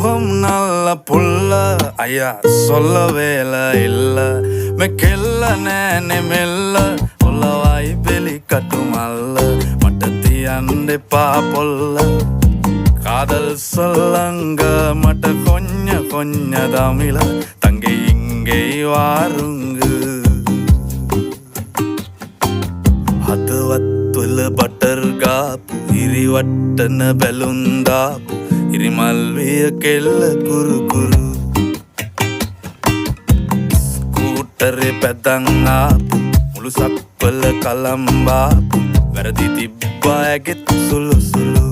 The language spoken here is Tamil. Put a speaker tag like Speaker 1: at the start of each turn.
Speaker 1: முகம் நல்ல புள்ள ஐயா சொல்ல வேலை இல்ல மெக்கெல்ல நேனே மெல்ல உள்ளவாய் வெளி கட்டுமல்ல மட்டத்தி அண்டை பாப்பொல்ல காதல் சொல்லங்க மட்ட கொஞ்ச தமிழ தங்கை இங்கே வாருங்கு හදවත්වල බටර් ගාපු ඉරිවට්ටන බැලුන්දාපු ඉරිමල්විය කෙල්ල කුරුකුරු ස්කූටරේ පැදන් ආපු මුළු සක්වල කලම්බාපු වැරදි තිබ්බා ඇගෙත් සුළු සුළු